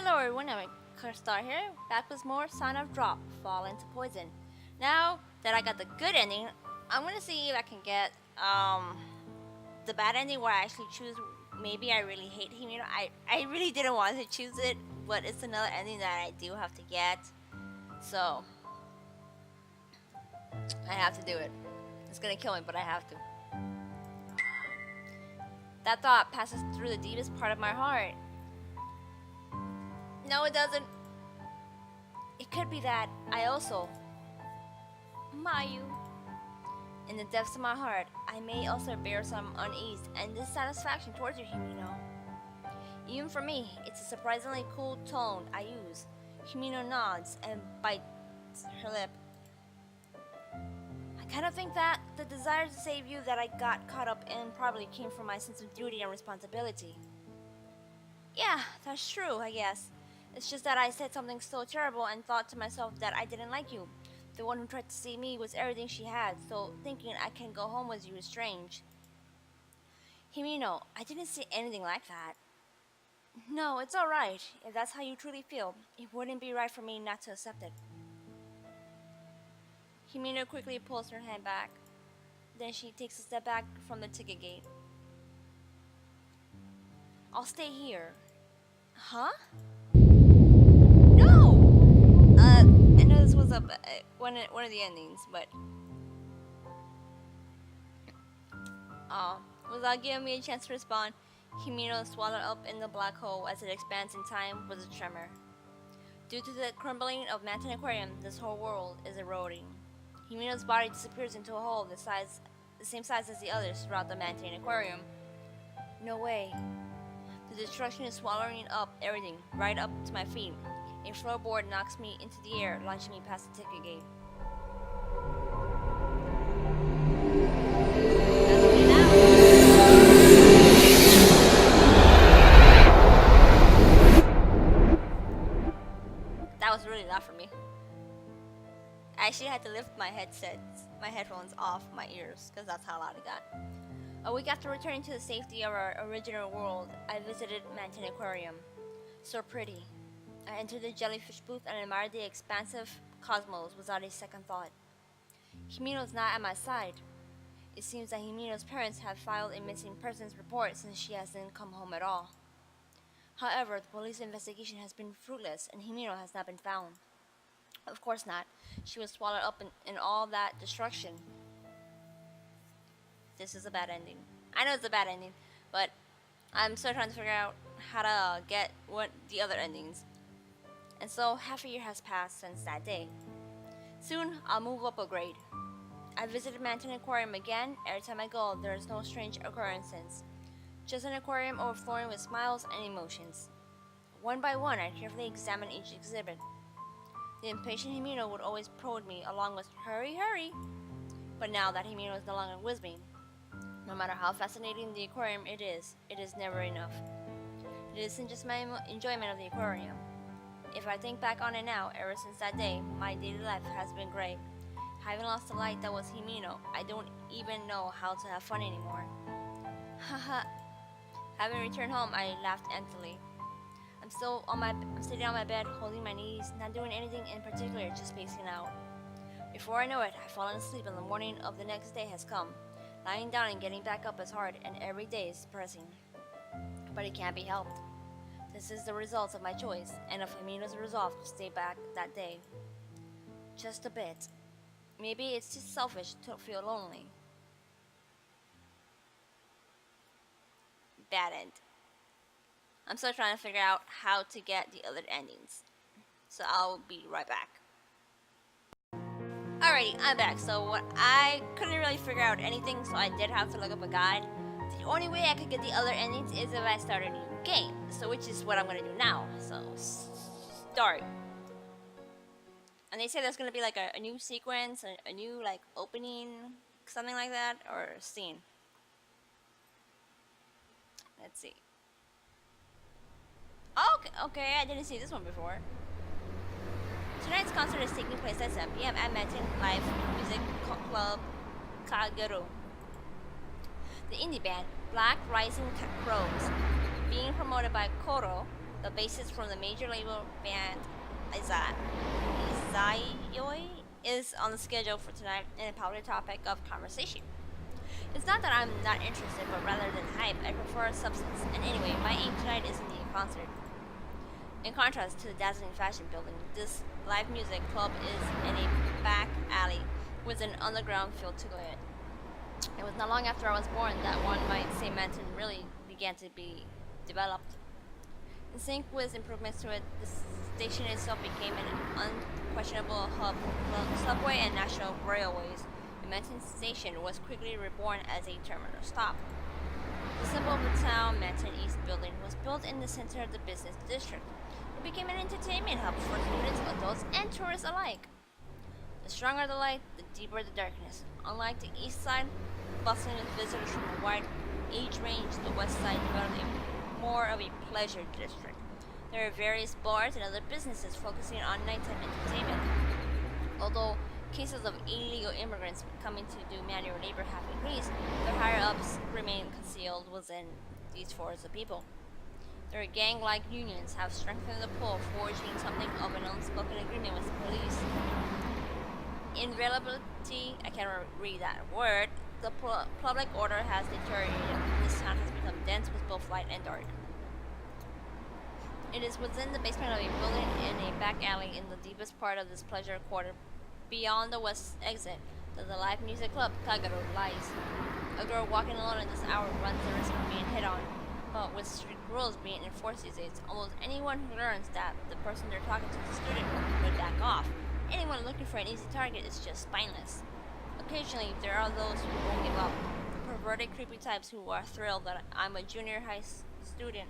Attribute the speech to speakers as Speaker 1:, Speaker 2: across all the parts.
Speaker 1: Hello everyone, I'm Star here, back with more Son of Drop, Fall into Poison. Now that I got the good ending, I'm gonna see if I can get the bad ending where I actually choose maybe I really hate him. I really didn't want to choose it, but it's another ending that I do have to get. So I have to do it. It's gonna kill me, but I have to. That thought passes through the deepest part of my heart. No, it doesn't. It could be that I also, Mayu. In the depths of my heart, I may also bear some unease and dissatisfaction towards you, Himeno. Even for me, it's a surprisingly cool tone I use. Himeno nods and bites her lip. I kind of think that the desire to save you that I got caught up in probably came from my sense of duty and responsibility. Yeah, that's true, I guess. It's just that I said something so terrible and thought to myself that I didn't like you. The one who tried to see me was everything she had, so thinking I can go home with you is strange. Himeno, I didn't say anything like that. No, it's alright. If that's how you truly feel, it wouldn't be right for me not to accept it. Himeno quickly pulls her hand back. Then she takes a step back from the ticket gate. I'll stay here. Huh? No! I know this was one of the endings, but without giving me a chance to respond, Himeno swallowed up in the black hole as it expands in time with a tremor. Due to the crumbling of Manten Aquarium, this whole world is eroding. Himeno's body disappears into a hole the same size as the others throughout the Manten Aquarium. No way. The destruction is swallowing up everything, right up to my feet. A floorboard knocks me into the air, launching me past the ticket gate. That was really loud for me. I actually had to lift my headphones off my ears, because that's how loud it got. A week after returning to the safety of our original world, I visited Manten Aquarium. So pretty. I entered the jellyfish booth and admired the expansive cosmos without a second thought. Himeno's not at my side. It seems that Himeno's parents have filed a missing persons report since she hasn't come home at all. However, the police investigation has been fruitless and Himeno has not been found. Of course not. She was swallowed up in all that destruction. This is a bad ending. I know it's a bad ending, but I'm still trying to figure out how to get the other endings. And so half a year has passed since that day. Soon, I'll move up a grade. I visited Manten Aquarium again. Every time I go, there is no strange occurrences. Just an aquarium overflowing with smiles and emotions. One by one, I carefully examined each exhibit. The impatient Himeno would always prod me along with hurry, hurry. But now that Himeno is no longer with me, no matter how fascinating the aquarium it is never enough. It isn't just my enjoyment of the aquarium. If I think back on it now, ever since that day, my daily life has been great. Having lost the light that was Himeno, I don't even know how to have fun anymore. Haha. Having returned home, I laughed emptily. I'm sitting on my bed, holding my knees, not doing anything in particular, just spacing out. Before I know it, I've fallen asleep and the morning of the next day has come. Lying down and getting back up is hard, and every day is depressing. But it can't be helped. This is the result of my choice, and of Himeno's resolve to stay back that day. Just a bit. Maybe it's just selfish to feel lonely. Bad end. I'm still trying to figure out how to get the other endings. So I'll be right back. Alrighty, I'm back. So I couldn't really figure out anything, so I did have to look up a guide. The only way I could get the other endings is if I start a new game. So which is what I'm gonna do now. So start. And they say there's gonna be like a new sequence, a new like opening, something like that, or scene. Let's see. Oh, okay, I didn't see this one before. Tonight's concert is taking place at 7 p.m. at Manten Live Music Club Kagero. The indie band Black Rising Crows, being promoted by Koro, the The bassist from the major label band Izayoi is on the schedule for tonight and a popular topic of conversation. It's not that I'm not interested, but rather than hype, I prefer substance. And anyway, my aim tonight isn't the concert. In contrast to the dazzling fashion building, this live music club is in a back alley with an underground feel to it. It was not long after I was born that one might say Manten really began to be developed. In sync with improvements to it, the station itself became an unquestionable hub for subway and national railways. The Manten station was quickly reborn as a terminal stop. The symbol of the town, Manten East Building, was built in the center of the business district. It became an entertainment hub for students, adults, and tourists alike. The stronger the light, the deeper the darkness. Unlike the east side, bustling with visitors from a wide age range, the west side developed more of a pleasure district. There are various bars and other businesses focusing on nighttime entertainment. Although cases of illegal immigrants coming to do manual labor have increased, the higher-ups remain concealed within these forests of people. Their gang-like unions have strengthened the pull, forging something of an unspoken agreement with the police. In reliability, I can't read that word, the public order has deteriorated. This town has become dense with both light and dark. It is within the basement of a building in a back alley in the deepest part of this pleasure quarter, beyond the west exit, that the live music club Kagero lies. A girl walking alone at this hour runs the risk of being hit on, but with strict rules being enforced these days, almost anyone who learns that the person they're talking to is a student would back off. Anyone looking for an easy target is just spineless. Occasionally, there are those who won't give up, perverted, creepy types who are thrilled that I'm a junior high student.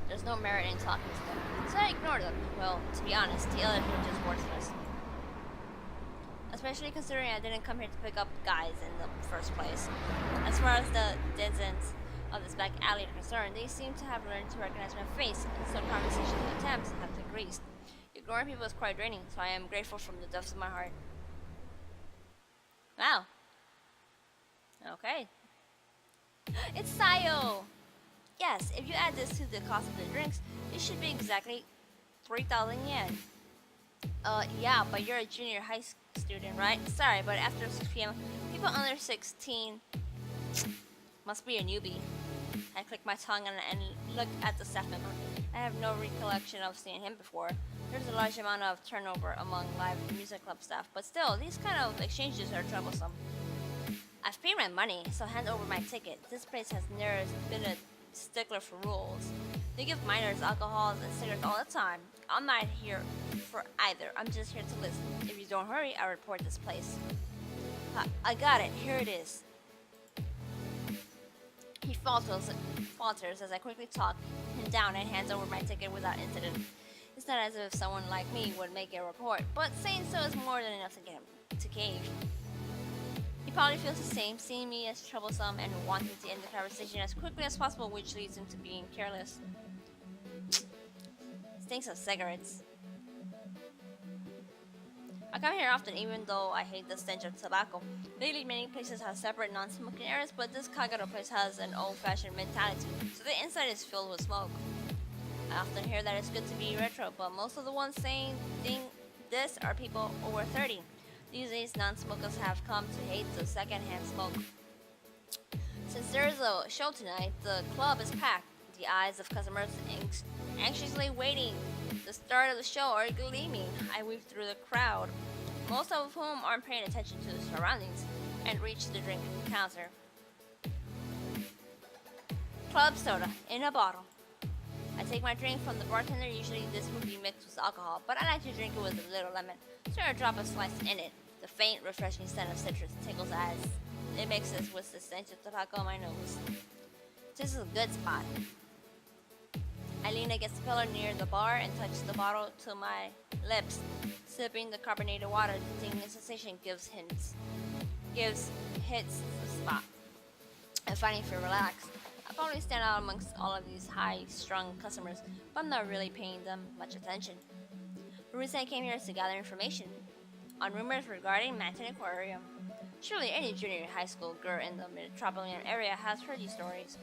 Speaker 1: There's no merit in talking to them, so I ignore them. Well, to be honest, the others were just worthless. Especially considering I didn't come here to pick up guys in the first place. As far as the dead ends of this back alley are concerned, they seem to have learned to recognize my face, and so conversation attempts have decreased. Ignoring people is quite draining, so I am grateful from the depths of my heart. Wow. Okay. It's Sayo! Yes, if you add this to the cost of the drinks, it should be exactly 3,000 yen. Yeah, but you're a junior high student, right? Sorry, but after 6 p.m., people under 16 must be a newbie. I click my tongue and look at the staff member. I have no recollection of seeing him before. There's a large amount of turnover among live music club staff, but still, these kind of exchanges are troublesome. I've paid my money, so hand over my ticket. This place has never been a stickler for rules. They give minors alcohols and cigarettes all the time. I'm not here for either. I'm just here to listen. If you don't hurry, I'll report this place. I got it. Here it is. He falters as I quickly talk him down and hands over my ticket without incident. It's not as if someone like me would make a report, but saying so is more than enough to get him to cave. He probably feels the same, seeing me as troublesome and wanting to end the conversation as quickly as possible, which leads him to being careless. Stinks of cigarettes. I come here often even though I hate the stench of tobacco. Lately many places have separate non-smoking areas, but this Kagero place has an old-fashioned mentality, so the inside is filled with smoke. I often hear that it's good to be retro, but most of the ones saying this are people over 30. These days, non-smokers have come to hate the second-hand smoke. Since there is a show tonight, the club is packed. The eyes of customers anxiously waiting the start of the show are gleaming. I weave through the crowd, most of whom aren't paying attention to the surroundings, and reach the drink counter. Club soda in a bottle. I take my drink from the bartender. Usually this would be mixed with alcohol, but I like to drink it with a little lemon. So I drop a slice in it. The faint, refreshing scent of citrus tickles as it mixes with the stench of tobacco on my nose. This is a good spot. I lean against the pillar near the bar and touch the bottle to my lips. Sipping the carbonated water, the tingling sensation hits the spot. I finally feel relaxed. I probably stand out amongst all of these high-strung customers, but I'm not really paying them much attention. The reason I came here is to gather information on rumors regarding Manten Aquarium. Surely any junior high school girl in the metropolitan area has heard these stories.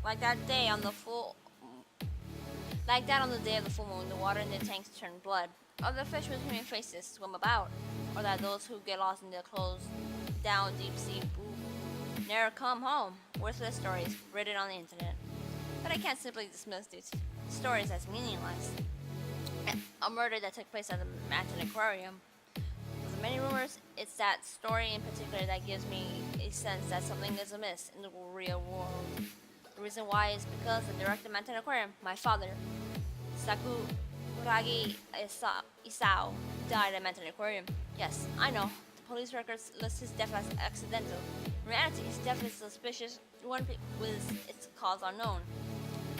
Speaker 1: Like that day on the full Like that on the day of the full moon, the water in the tanks turned blood. Other fish with human faces swim about, or that those who get lost in their clothes down deep sea never come home. Worthless stories written on the internet. But I can't simply dismiss these stories as meaningless. A murder that took place at the Manten Aquarium. With the many rumors, it's that story in particular that gives me a sense that something is amiss in the real world. The reason why is because the director of Manten Aquarium, my father, Sakuragi Isao, died at Manten Aquarium. Yes, I know. The police records list his death as accidental. In reality, his death is suspicious, with its cause unknown.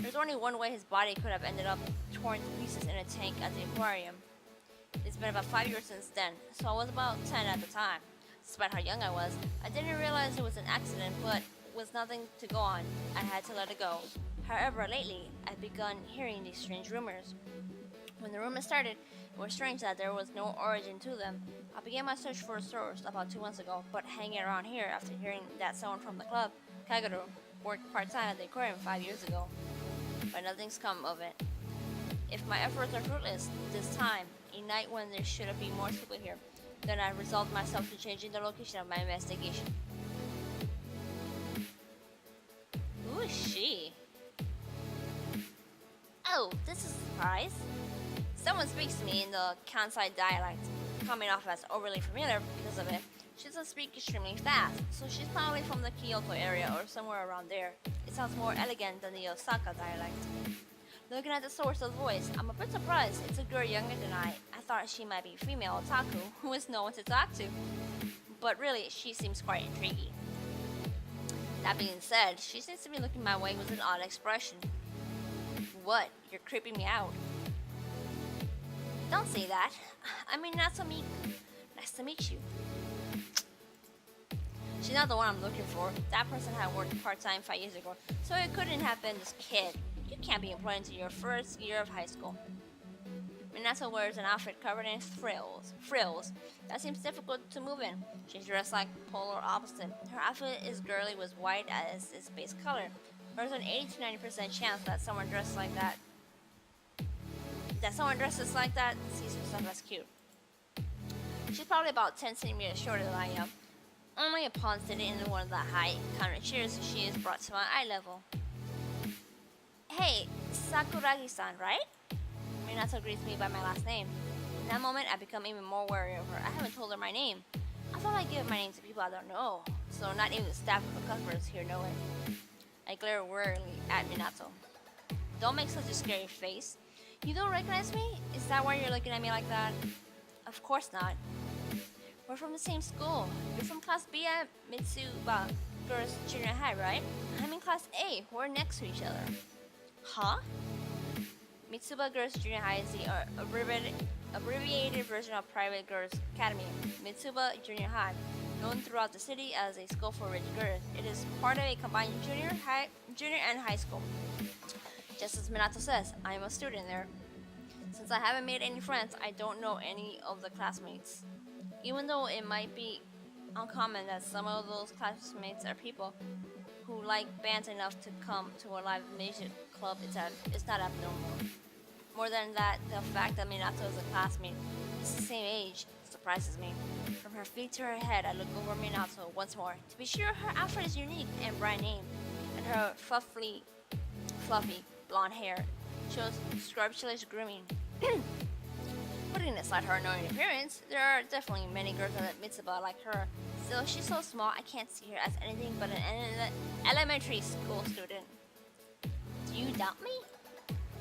Speaker 1: There's only one way his body could have ended up torn to pieces in a tank at the aquarium. It's been about 5 years since then, so I was about 10 at the time. Despite how young I was, I didn't realize it was an accident, but with nothing to go on, I had to let it go. However, lately, I've begun hearing these strange rumors. When the rumors started, it was strange that there was no origin to them. I began my search for a source about 2 months ago, but hanging around here after hearing that someone from the club, Kagero, worked part-time at the aquarium 5 years ago. But nothing's come of it. If my efforts are fruitless this time, a night when there should be more people here, then I resolved myself to changing the location of my investigation. Who is she? Oh, this is a surprise. Someone speaks to me in the Kansai dialect, coming off as overly familiar because of it. She doesn't speak extremely fast, so she's probably from the Kyoto area or somewhere around there. It sounds more elegant than the Osaka dialect. Looking at the source of the voice, I'm a bit surprised. It's a girl younger than I. I thought she might be a female otaku who is no one to talk to. But really, she seems quite intriguing. That being said, she seems to be looking my way with an odd expression. What? You're creeping me out. Don't say that. I mean, nice to meet you. She's not the one I'm looking for. That person had worked part-time 5 years ago, so it couldn't have been this kid. You can't be employed until your first year of high school. Minato wears an outfit covered in frills. That seems difficult to move in. She's dressed like polar opposite. Her outfit is girly with white as its base color. There's an 80 to 90% chance that someone dresses like that sees herself as cute. She's probably about 10 centimeters shorter than I am. Only upon sitting in one of the high counter chairs she is brought to my eye level. Hey, Sakuragi-san, right? Minato greets me by my last name. In that moment, I become even more wary of her. I haven't told her my name. I thought I'd give my name to people I don't know, so not even the staff or the customers here know it. I glare warily at Minato. Don't make such a scary face. You don't recognize me? Is that why you're looking at me like that? Of course not. We're from the same school. You're from Class B at Mitsuba Girls Junior High, right? I'm in Class A. We're next to each other. Huh? Mitsuba Girls Junior High is the abbreviated version of Private Girls Academy, Mitsuba Junior High, known throughout the city as a school for rich girls. It is part of a combined junior and high school. Just as Minato says, I am a student there. Since I haven't made any friends, I don't know any of the classmates. Even though it might be uncommon that some of those classmates are people who like bands enough to come to a live music club, it's not abnormal. More than that, the fact that Minato is a classmate, is the same age, surprises me. From her feet to her head, I look over Minato once more. To be sure, her outfit is unique and brand name, and her fluffy blonde hair shows scrumptious grooming. Putting aside her annoying appearance, there are definitely many girls at Mitsuba like her. Still, she's so small I can't see her as anything but an elementary school student. Do you doubt me?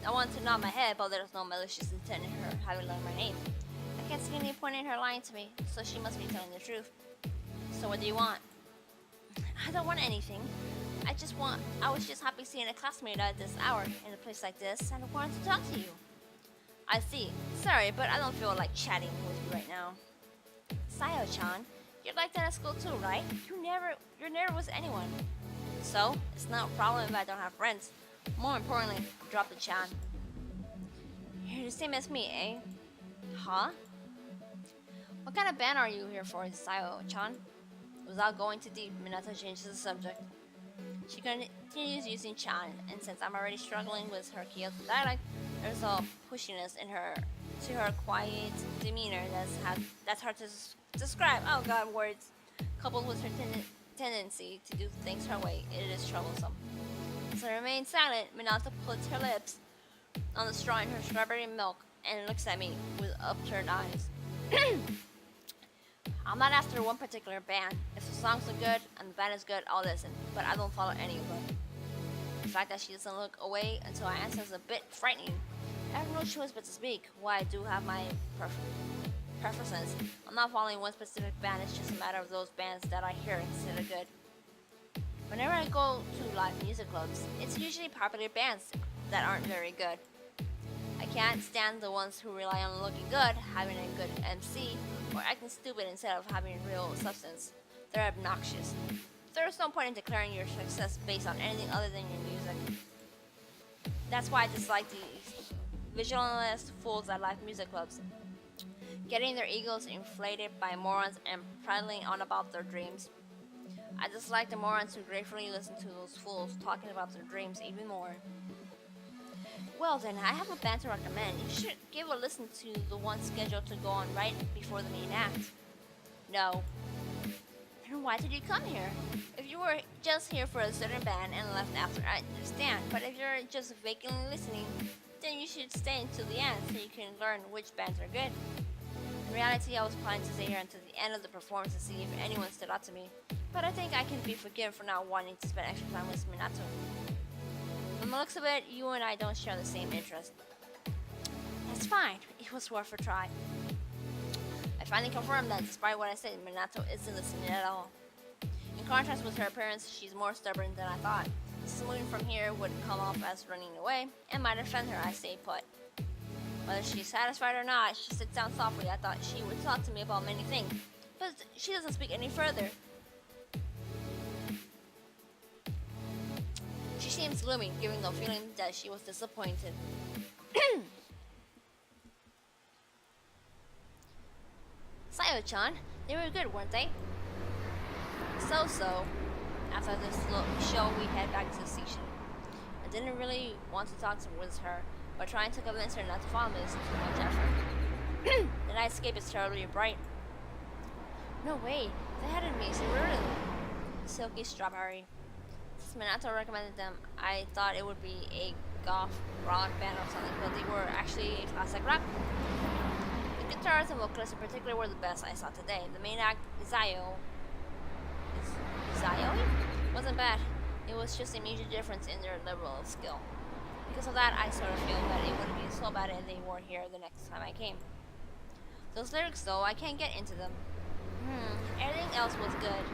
Speaker 1: I want to nod my head, but there's no malicious intent in her having learned my name. I can't see any point in her lying to me, so she must be telling the truth. So what do you want? I don't want anything. I was just happy seeing a classmate at this hour in a place like this, and I wanted to talk to you. I see. Sorry, but I don't feel like chatting with you right now. Sayo-chan, you're like that at school too, right? You're never with anyone. So, it's not a problem if I don't have friends. More importantly, drop the chan. You're the same as me, eh? Huh? What kind of band are you here for, Sayo-chan? Without going too deep, Minato changes the subject. She continues using chan, and since I'm already struggling with her Kyoto dialect, There's a pushiness in her, to her quiet demeanor that's hard to describe. Oh God, words. Coupled with her tendency to do things her way, it is troublesome. So remain silent. Minato puts her lips on the straw in her strawberry milk and looks at me with upturned eyes. I'm not after one particular band. If the songs are good and the band is good, I'll listen, but I don't follow any of them. The fact that she doesn't look away until I answer is a bit frightening. I have no choice but to speak. While I do have my preferences, I'm not following one specific band, it's just a matter of those bands that I hear and consider good. Whenever I go to live music clubs, it's usually popular bands that aren't very good. I can't stand the ones who rely on looking good, having a good MC, or acting stupid instead of having real substance. They're obnoxious. There's no point in declaring your success based on anything other than your music. That's why I dislike these visualist fools at live music clubs, getting their egos inflated by morons and prattling on about their dreams. I dislike the morons who gratefully listen to those fools talking about their dreams even more. Well then, I have a band to recommend. You should give a listen to the one scheduled to go on right before the main act. No. Then why did you come here? If you were just here for a certain band and left after, I understand. But if you're just vacantly listening, then you should stay until the end so you can learn which bands are good. In reality, I was planning to stay here until the end of the performance to see if anyone stood out to me. But I think I can be forgiven for not wanting to spend extra time with Minato. From the looks of it, you and I don't share the same interest. That's fine. It was worth a try. I finally confirmed that despite what I said, Minato isn't listening at all. In contrast with her appearance, she's more stubborn than I thought. Moving from here would come off as running away and might offend her. I stayed put. Whether she's satisfied or not, she sits down softly. I thought she would talk to me about many things, but she doesn't speak any further. She seems gloomy, giving the feeling that she was disappointed. Sayo-chan, they were good, weren't they? So. After this little show, we head back to the station. I didn't really want to talk with her, but trying to convince her not to follow me is too much effort. The nightscape is terribly bright. No way, they had an amazing ruin. Silky Strawberry. Since Minato recommended them, I thought it would be a goth rock band or something, but they were actually a classic rock. The guitarists and vocalists in particular were the best I saw today. The main act, Zayo, wasn't bad. It was just a major difference in their level of skill. Because of that, I sort of feel that it wouldn't be so bad if they were here the next time I came. Those lyrics though, I can't get into them. Everything else was good,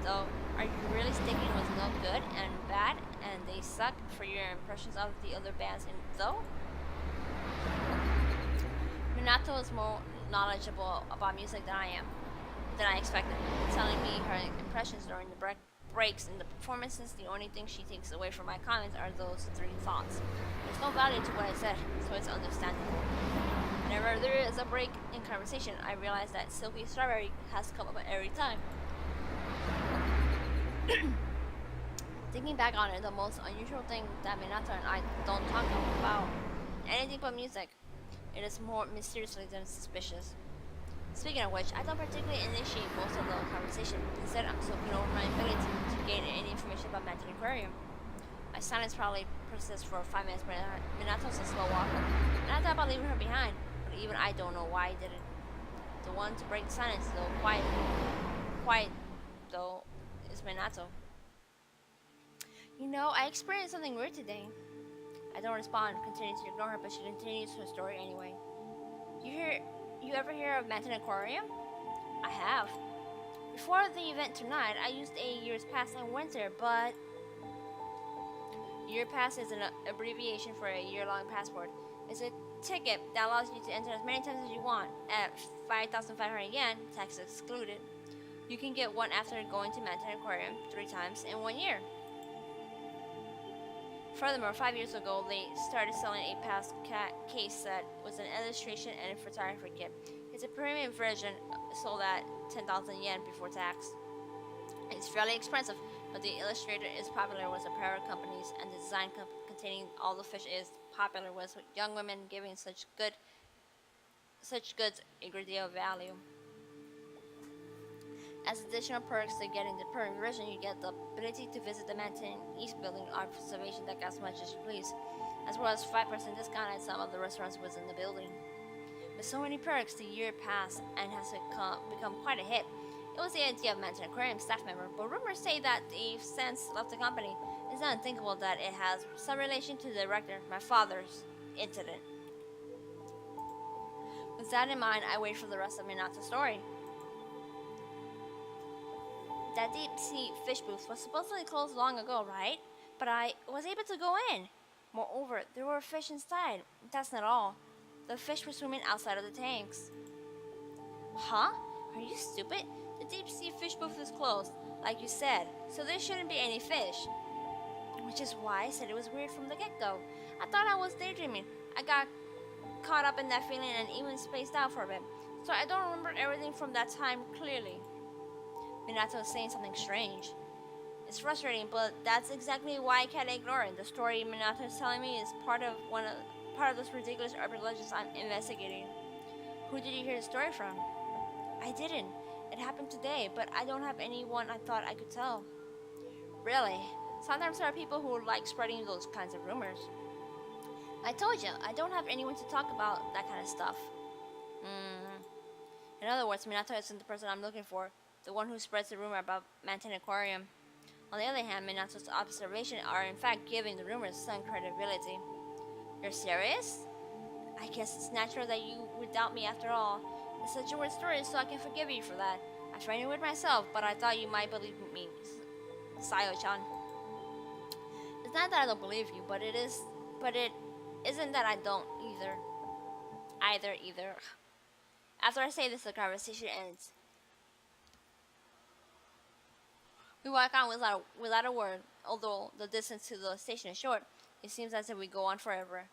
Speaker 1: though. Are you really sticking with no good and bad and they suck for your impressions of the other bands though? Minato is more knowledgeable about music than I expected, telling me her impressions during the breaks in the performances. The only thing she takes away from my comments are those three thoughts. There's no value to what I said, so it's understandable. Whenever there is a break in conversation, I realize that Silky Strawberry has come up every time. Thinking back on it, the most unusual thing that Minato and I don't talk about anything but music. It is more mysteriously than suspicious. Speaking of which, I don't particularly initiate most of the conversation. Instead, I'm soaking over my ability to gain any information about Manten Aquarium. My silence probably persists for 5 minutes, but Minato's a slow walker, and I thought about leaving her behind, but even I don't know why I didn't. The one to break silence, though, quiet, though, is Minato. You know, I experienced something weird today. I don't respond, continuing to ignore her, but she continues her story anyway. You ever hear of Manten Aquarium? I have. Before the event tonight, I used a year's pass and went there, but year pass is an abbreviation for a year-long passport. It's a ticket that allows you to enter as many times as you want at 5,500 yen, tax excluded. You can get one after going to Manten Aquarium 3 times in 1 year. Furthermore, 5 years ago, they started selling a pass case set with an illustration and a photography kit. It's a premium version sold at 10,000 yen before tax. It's fairly expensive, but the illustrator is popular with apparel companies, and the design containing all the fish is popular was, with young women giving such goods a great deal of value. As additional perks to getting the permanent version, you get the ability to visit the Manten East building observation deck as much as you please, as well as 5% discount at some of the restaurants within the building. With so many perks, the year passed and has become quite a hit. It was the idea of Manten Aquarium staff member, but rumors say that they've since left the company. It's not unthinkable that it has some relation to the director, my father's incident. With that in mind, I wait for the rest of Minato's story. That deep sea fish booth was supposedly closed long ago, right? But I was able to go in. Moreover, there were fish inside. That's not all. The fish were swimming outside of the tanks. Huh? Are you stupid? The deep sea fish booth is closed, like you said, so there shouldn't be any fish. Which is why I said it was weird from the get-go. I thought I was daydreaming. I got caught up in that feeling and even spaced out for a bit. So I don't remember everything from that time clearly. Minato is saying something strange. It's frustrating, but that's exactly why I can't ignore it. The story Minato is telling me is part of those ridiculous urban legends I'm investigating. Who did you hear the story from? I didn't. It happened today, but I don't have anyone I thought I could tell. Really? Sometimes there are people who like spreading those kinds of rumors. I told you, I don't have anyone to talk about that kind of stuff. In other words, Minato isn't the person I'm looking for, the one who spreads the rumor about Manten Aquarium. On the other hand, Minato's observations are in fact giving the rumors some credibility. You're serious? I guess it's natural that you would doubt me after all. It's such a weird story, so I can forgive you for that. I find it weird myself, but I thought you might believe me, Sayo-chan. It's not that I don't believe you, but it isn't that I don't either. Either. After I say this, the conversation ends. We walk on without a word. Although the distance to the station is short, it seems as if we go on forever.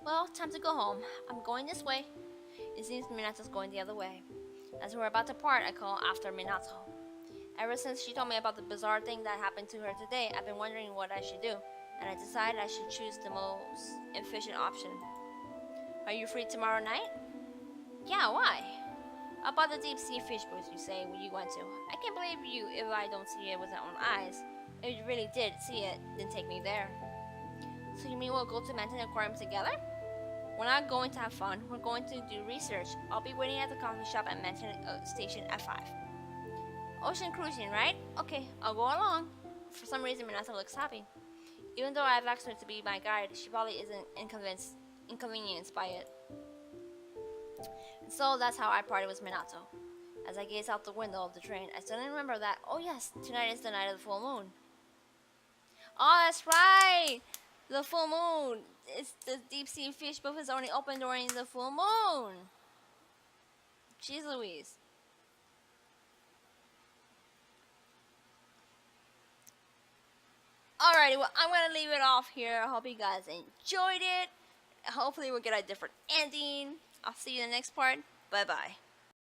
Speaker 1: Well, time to go home. I'm going this way. It seems Minato's going the other way. As we're about to part, I call after Minato. Ever since she told me about the bizarre thing that happened to her today, I've been wondering what I should do, and I decided I should choose the most efficient option. Are you free tomorrow night? Yeah, why? About the deep sea fish booth you say you went to. I can't believe you if I don't see it with my own eyes. If you really did see it, then take me there. So you mean we'll go to Manten Aquarium together? We're not going to have fun, we're going to do research. I'll be waiting at the coffee shop at Manten Station at 5. Ocean cruising, right? Okay, I'll go along. For some reason, Minato looks happy. Even though I've asked her to be my guide, she probably isn't inconvenienced by it. And so that's how I parted with Minato. As I gazed out the window of the train, I suddenly remember that, oh yes, tonight is the night of the full moon. Oh, that's right! The full moon! It's the deep sea fish booth is only open during the full moon! Jeez Louise. Alrighty, well, I'm gonna leave it off here. I hope you guys enjoyed it. Hopefully we'll get a different ending. I'll see you in the next part. Bye bye.